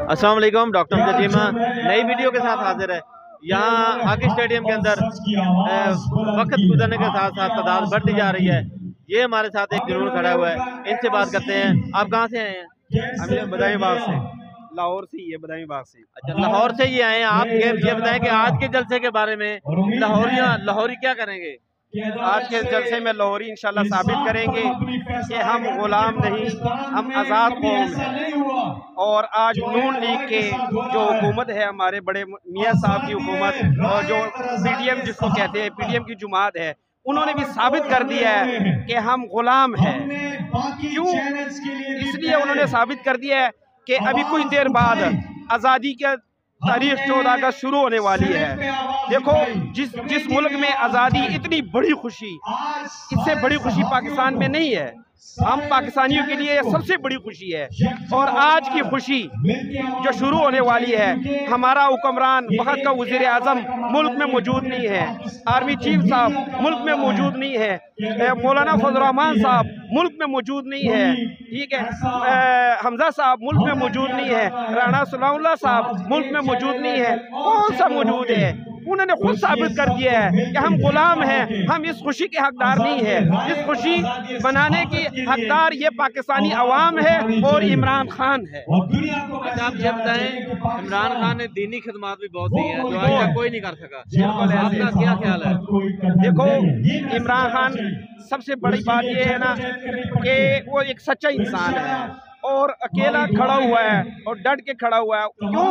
अस्सलाम वालेकुम, डॉक्टर जजीमा नई वीडियो के साथ हाजिर है। यहाँ हॉकी स्टेडियम के अंदर वक्त गुजरने के साथ साथ तादाद बढ़ती जा रही है। ये हमारे साथ एक जुनून खड़ा हुआ है, इनसे बात करते हैं। आप कहाँ से आए हैं? हम बदायूं बाग से, लाहौर से ही है, बदायूं बाग से। अच्छा, लाहौर से ही आए हैं आप। ये बताएं कि आज के जलसे के बारे में लाहौरी क्या करेंगे? आज के जलसे में लाहौरी इंशाल्लाह साबित करेंगे कि हम गुलाम नहीं, हम आज़ाद कौम हैं। और आज नून लीग के जो हुकूमत है, हमारे बड़े मियाँ साहब की हुकूमत, और जो पीडीएम जिसको कहते हैं, पीडीएम की जुमात है, उन्होंने भी साबित कर दिया है कि हम गुलाम हैं। क्यों? इसलिए उन्होंने साबित कर दिया है कि अभी कुछ देर बाद आज़ादी का तारीख 14 अगस्त शुरू होने वाली है। देखो, जिस मुल्क में आज़ादी, इतनी बड़ी खुशी, इससे बड़ी खुशी पाकिस्तान में नहीं है। हम पाकिस्तानियों के लिए सबसे बड़ी खुशी है। और आज की खुशी जो शुरू होने वाली है, हमारा हुक्मरान वक्त का वज़ीर आज़म मुल्क में मौजूद नहीं है, आर्मी चीफ साहब मुल्क में मौजूद नहीं है, मौलाना फजल रहमान साहब मुल्क में मौजूद नहीं है, ठीक है, हमजा साहब मुल्क में मौजूद नहीं है, राणा सलाउल्लाह साहब मुल्क में मौजूद नहीं है। कौन सा मौजूद है? उन्होंने खुद साबित कर दिया है कि हम गुलाम हैं, हम इस खुशी के हकदार नहीं है। इस खुशी बनाने की हकदार ये पाकिस्तानी अवाम है और इमरान खान है। अच्छा, आप ये बताएं, इमरान खान ने दीनी खिदमत भी बहुत दी है जो आज तक कोई नहीं कर सका। आपका क्या ख्याल है? देखो, इमरान खान, सबसे बड़ी बात ये है ना कि वो एक सच्चा इंसान है और अकेला खड़ा हुआ है और डट के खड़ा हुआ है। क्यों?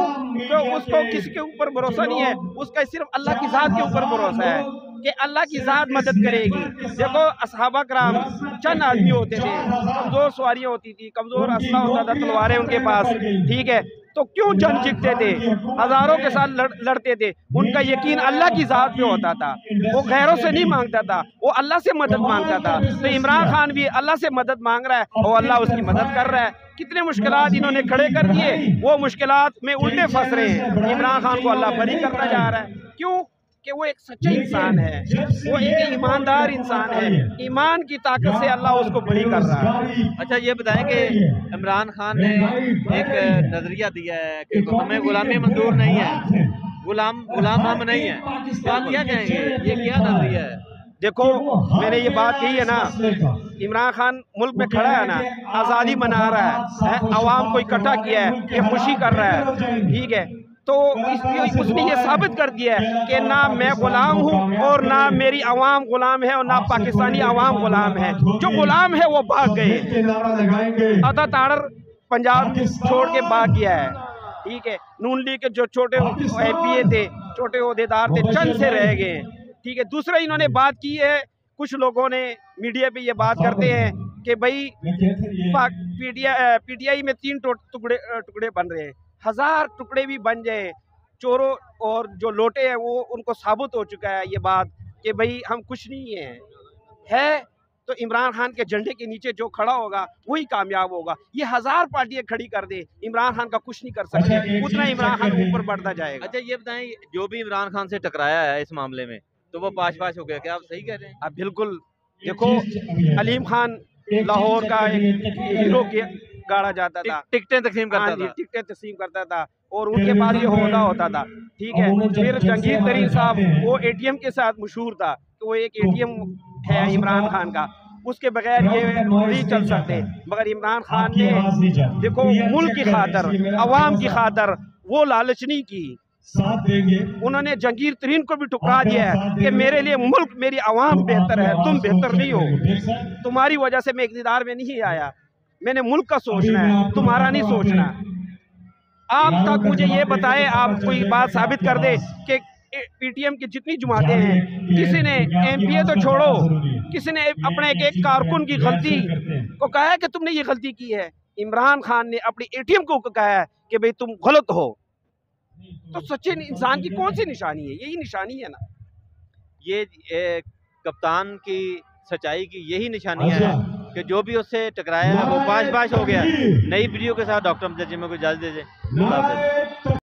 तो उसको किसी के ऊपर भरोसा नहीं है, उसका सिर्फ अल्लाह की ज़ात के ऊपर भरोसा है कि अल्लाह की ज़ात मदद करेगी। देखो, असहाबा कराम चंद आदमी होते थे, कमज़ोर सवारियाँ होती थी, कमज़ोर असला होता था, तलवारें उनके पास, ठीक है, तो क्यों जंग जीतते थे, हज़ारों के साथ लड़ते थे? उनका यकीन अल्लाह की ज़ात पे होता था। वो गैरों से नहीं मांगता था, वो अल्लाह से मदद मांगता था। तो इमरान खान भी अल्लाह से मदद मांग रहा है और अल्लाह उसकी मदद कर रहा है। कितने मुश्किलात इन्होंने खड़े कर दिए, वो मुश्किलात में उल्टे फंस रहे हैं। इमरान खान को अल्लाह बरी करता जा रहा है। क्यों? कि वो एक सच्चा इंसान है, वो एक ईमानदार इंसान है। ईमान की ताकत से अल्लाह उसको बरी कर रहा है। अच्छा, ये बताएं कि इमरान खान ने एक नजरिया दिया है कि हमें गुलामी मंजूर नहीं है, गुलाम हम नहीं है, तो आप क्या कहेंगे? ये क्या नजरिया है? देखो, मैंने ये बात कही है ना, इमरान खान मुल्क में खड़ा है ना, आज़ादी मना रहा है, अवाम को इकट्ठा किया है, ये खुशी कर रहा है, ठीक है। तो उसने ये साबित कर दिया है कि ना मैं गुलाम हूँ और ना मेरी अवाम गुलाम है और ना पाकिस्तानी अवाम गुलाम है। जो गुलाम है वो भाग गए, अदा ताड़र पंजाब छोड़ के भाग गया है, ठीक है। नून लीग के जो छोटे MPA थे, छोटे ओहदेदार थे, चंद से रह गए, ठीक है। दूसरा इन्होंने बात की है, कुछ लोगों ने मीडिया पे ये बात करते हैं कि भाई PTI में 3 टुकड़े बन रहे हैं, 1000 टुकड़े भी बन जाए, चोरों और जो लोटे हैं वो उनको साबित हो चुका है ये बात कि भाई हम कुछ नहीं है। तो इमरान खान के झंडे के नीचे जो खड़ा होगा वही कामयाब होगा। ये 1000 पार्टियां खड़ी कर दे, इमरान खान का कुछ नहीं कर सकते, उतना इमरान खान ऊपर बढ़ता जाएगा। अच्छा, ये बताएं, जो भी इमरान खान से टकराया है इस मामले में, तो वो पाश हो गया, क्या आप सही कह रहे हैं? अब बिल्कुल, देखो, अलीम खान लाहौर का एक हीरो गाड़ा जाता था, टिकटें तकसीम करता था, टिकटें तकसीम करता था और उनके पास ये होदा होता था, ठीक है। फिर जंगीर तरीन साहब, वो ATM के साथ मशहूर था, तो वो एक ATM है इमरान खान का, उसके बगैर ये नहीं चल सकते। मगर इमरान खान ने देखो मुल्क की खातर, अवाम की खातर वो लालच नहीं की, उन्होंने जंगीर तरीन को भी ठुकरा दिया है कि मेरे लिए मुल्क, मेरी अवाम बेहतर है, तुम बेहतर नहीं हो, तुम्हारी वजह से मैं इक़्तिदार में नहीं आया, मैंने मुल्क का सोचना है, तुम्हारा नहीं सोचना। आप तक मुझे ये बताए, आप कोई बात साबित कर दे कि PTM की जितनी जमातें हैं, किसी ने MPA तो छोड़ो, किसी ने अपने एक कारकुन की गलती को कहा है कि तुमने ये गलती की है? इमरान खान ने अपनी ATM को कहा है कि भाई तुम गलत हो। तो सच्चे इंसान की कौन सी निशानी है? यही निशानी है ना, ये कप्तान की सच्चाई की यही निशानियां है कि जो भी उससे टकराया वो पाश हो गया। नई वीडियो के साथ डॉक्टर जजीमा को इजाज़त दीजिए।